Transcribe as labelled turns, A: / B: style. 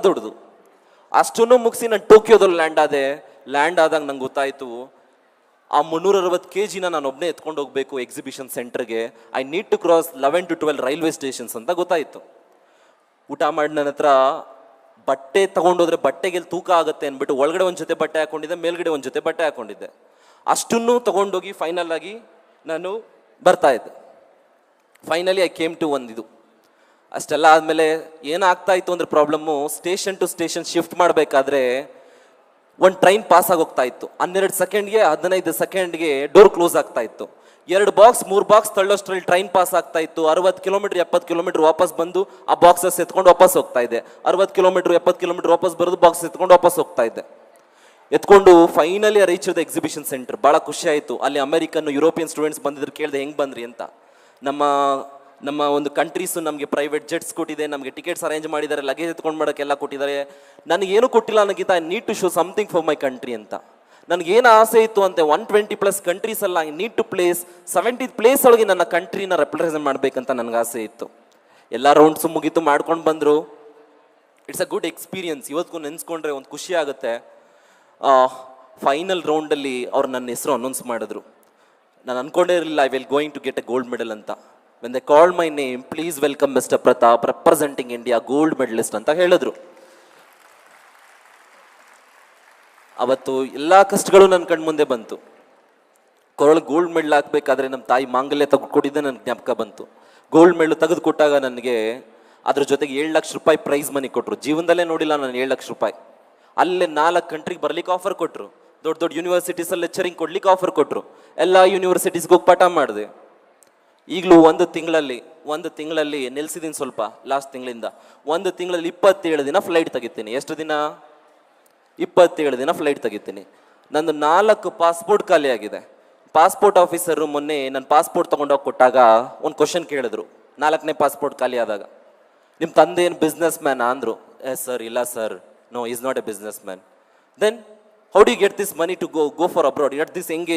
A: ದೊಡ್ಡದು. ಅಷ್ಟನ್ನು ಮುಗಿಸಿ ನಾನು ಟೋಕಿಯೋದಲ್ಲಿ ಲ್ಯಾಂಡ್ ಆದಾಗ ನಂಗೆ ಗೊತ್ತಾಯ್ತು ಆ 360 kg ನಾನು ಒಬ್ಬನೇ ಎತ್ಕೊಂಡು ಹೋಗ್ಬೇಕು ಎಕ್ಸಿಬಿಷನ್ ಸೆಂಟರ್ಗೆ. I need to cross 11 to 12 railway stations ಅಂತ ಗೊತ್ತಾಯ್ತು. ಊಟ ಮಾಡಿ ನನ್ನ ಹತ್ರ ಬಟ್ಟೆ ತಗೊಂಡೋದ್ರೆ ಬಟ್ಟೆಗೆ ತೂಕ ಆಗುತ್ತೆ ಅಂದ್ಬಿಟ್ಟು ಒಳಗಡೆ ಒಂದು ಜೊತೆ ಬಟ್ಟೆ ಹಾಕೊಂಡಿದ್ದೆ, ಮೇಲ್ಗಡೆ ಒಂದು ಜೊತೆ ಬಟ್ಟೆ ಹಾಕೊಂಡಿದ್ದೆ. ಅಷ್ಟನ್ನು ತಗೊಂಡೋಗಿ ಫೈನಲ್ ಆಗಿ ನಾನು ಬರ್ತಾ ಇದ್ದೆ. ಫೈನಲಿ ಐ ಕೇಮ್ ಟು ಒಂದು ಇದು. ಅಷ್ಟೆಲ್ಲ ಆದಮೇಲೆ ಏನಾಗ್ತಾ ಇತ್ತು ಅಂದರೆ problem, station to station shift ಮಾಡಬೇಕಾದ್ರೆ ಒಂದು ಟ್ರೈನ್ ಪಾಸ್ ಆಗೋಗ್ತಾ ಇತ್ತು. 12 ಸೆಕೆಂಡ್ಗೆ 15 ಸೆಕೆಂಡ್ಗೆ ಡೋರ್ ಕ್ಲೋಸ್ ಆಗ್ತಾ ಇತ್ತು. 2 ಬಾಕ್ಸ್ 3 ಬಾಕ್ಸ್ ತಳ್ಳೋಷ್ಟರಲ್ಲಿ ಟ್ರೈನ್ ಪಾಸ್ ಆಗ್ತಾ ಇತ್ತು. 60 ಕಿಲೋಮೀಟರ್ 70 ಕಿಲೋಮೀಟರ್ ವಾಪಸ್ ಬಂದು ಆ ಬಾಕ್ಸಸ್ ಎತ್ಕೊಂಡು ವಾಪಸ್ ಹೋಗ್ತಾ ಇದೆ. 60 ಕಿಲೋಮೀಟರ್ 70 ಕಿಲೋಮೀಟರ್ ವಾಪಸ್ ಬರೋದು, ಬಾಕ್ಸ್ ಎತ್ಕೊಂಡು ವಾಪಸ್ ಹೋಗ್ತಾ ಇದ್ದೆ. ಎತ್ಕೊಂಡು finally reach the exhibition centre. ಭಾಳ ಖುಷಿ ಆಯಿತು. ಅಲ್ಲಿ ಅಮೆರಿಕನ್ ಯುರೋಪಿಯನ್ ಸ್ಟೂಡೆಂಟ್ಸ್ ಬಂದಿದ್ರು. ಕೇಳಿದೆ ಹೆಂಗೆ ಬಂದ್ರಿ ಅಂತ. ನಮ್ಮ ಒಂದು ಕಂಟ್ರೀಸು ನಮಗೆ ಪ್ರೈವೇಟ್ ಜೆಟ್ಸ್ ಕೊಟ್ಟಿದೆ, ನಮಗೆ ಟಿಕೆಟ್ಸ್ ಅರೇಂಜ್ ಮಾಡಿದ್ದಾರೆ, ಲಗೇಜ್ ಎತ್ಕೊಂಡು ಮಾಡೋಕ್ಕೆಲ್ಲ ಕೊಟ್ಟಿದ್ದಾರೆ. ನನಗೇನು ಕೊಟ್ಟಿಲ್ಲ ಅನ್ನೋಕ್ಕಿಂತ I need to show something for my country ಅಂತ. ನನಗೇನು ಆಸೆ ಇತ್ತು ಅಂತೆ 120+ ಕಂಟ್ರೀಸ್ ಅಲ್ಲ, I need to place 70 place ಒಳಗೆ ನನ್ನ ಕಂಟ್ರಿನ ರೆಪ್ರೆಸೆಂಟ್ ಮಾಡಬೇಕಂತ ನನಗೆ ಆಸೆ ಇತ್ತು. ಎಲ್ಲ ರೌಂಡ್ಸು ಮುಗೀತು, ಮಾಡ್ಕೊಂಡು ಬಂದರು. It's a good experience. ಇವತ್ತಿಗೂ ನೆನೆಸ್ಕೊಂಡ್ರೆ ಒಂದು ಖುಷಿ ಆಗುತ್ತೆ. ಫೈನಲ್ ರೌಂಡಲ್ಲಿ ಅವ್ರು ನನ್ನ ಹೆಸರು ಅನೌನ್ಸ್ ಮಾಡಿದ್ರು. ನಾನು ಅನ್ಕೊಂಡೇ ಇರಲಿಲ್ಲ I will going to get a gold medal ಅಂತ. When they called my name, please welcome mister Pratap, representing India, gold medalist ಅಂತ ಹೇಳಿದ್ರು. ಅವತ್ತು ಎಲ್ಲ ಕಷ್ಟಗಳು ನನ್ನ ಕಣ್ಮುಂದೆ ಬಂತು. ಕೊರಳು ಗೋಲ್ಡ್ ಮೆಡಲ್ ಹಾಕ್ಬೇಕಾದ್ರೆ ನಮ್ಮ ತಾಯಿ ಮಾಂಗಲ್ಯ ತೆಗೆದುಕೊಟ್ಟಿದ್ದೆ ನನಗೆ ಜ್ಞಾಪಕ ಬಂತು. ಗೋಲ್ಡ್ ಮೆಡಲ್ ತೆಗೆದು ಕೊಟ್ಟಾಗ ನನಗೆ ಅದ್ರ ಜೊತೆಗೆ 7 ಲಕ್ಷ ರೂಪಾಯಿ ಪ್ರೈಸ್ ಮನಿ ಕೊಟ್ಟರು. ಜೀವನದಲ್ಲೇ ನೋಡಿಲ್ಲ ನಾನು 7 ಲಕ್ಷ ರೂಪಾಯಿ. ಅಲ್ಲೇ 4 ಕಂಟ್ರಿಗೆ ಬರ್ಲಿಕ್ಕೆ ಆಫರ್ ಕೊಟ್ಟರು. ದೊಡ್ಡ ದೊಡ್ಡ ಯೂನಿವರ್ಸಿಟೀಸಲ್ಲಿ ಲೆಕ್ಚರಿಂಗ್ ಕೊಡ್ಲಿಕ್ಕೆ ಆಫರ್ ಕೊಟ್ಟರು. ಎಲ್ಲ ಯೂನಿವರ್ಸಿಟೀಸ್ಗೆ ಹೋಗಿ ಪಾಠ ಮಾಡಿದೆ. ಈಗಲೂ ಒಂದು ತಿಂಗಳಲ್ಲಿ ನಿಲ್ಸಿದ್ದೀನಿ ಸ್ವಲ್ಪ, ಲಾಸ್ಟ್ ತಿಂಗಳಿಂದ. 1 ತಿಂಗಳಲ್ಲಿ 27 ದಿನ ಫ್ಲೈಟ್ ತೆಗಿತೀನಿ. ಎಷ್ಟು ದಿನ? 27 ದಿನ ಫ್ಲೈಟ್ ತೆಗಿತೀನಿ. ನಂದು 4 ಪಾಸ್ಪೋರ್ಟ್ ಖಾಲಿ ಆಗಿದೆ. ಪಾಸ್ಪೋರ್ಟ್ ಆಫೀಸರು ಮೊನ್ನೆ ನನ್ನ ಪಾಸ್ಪೋರ್ಟ್ ತೊಗೊಂಡೋಗಿ ಕೊಟ್ಟಾಗ ಒಂದು ಕ್ವಶನ್ ಕೇಳಿದ್ರು. 4ನೇ ಪಾಸ್ಪೋರ್ಟ್ ಖಾಲಿ ಆದಾಗ, ನಿಮ್ಮ ತಂದೆ ಏನು ಬಿಸ್ನೆಸ್ ಮ್ಯಾನಾ ಅಂದರು. Yes sir. ಇಲ್ಲ sir, no is not a business man. Then how do you get this money to go for abroad at this young age?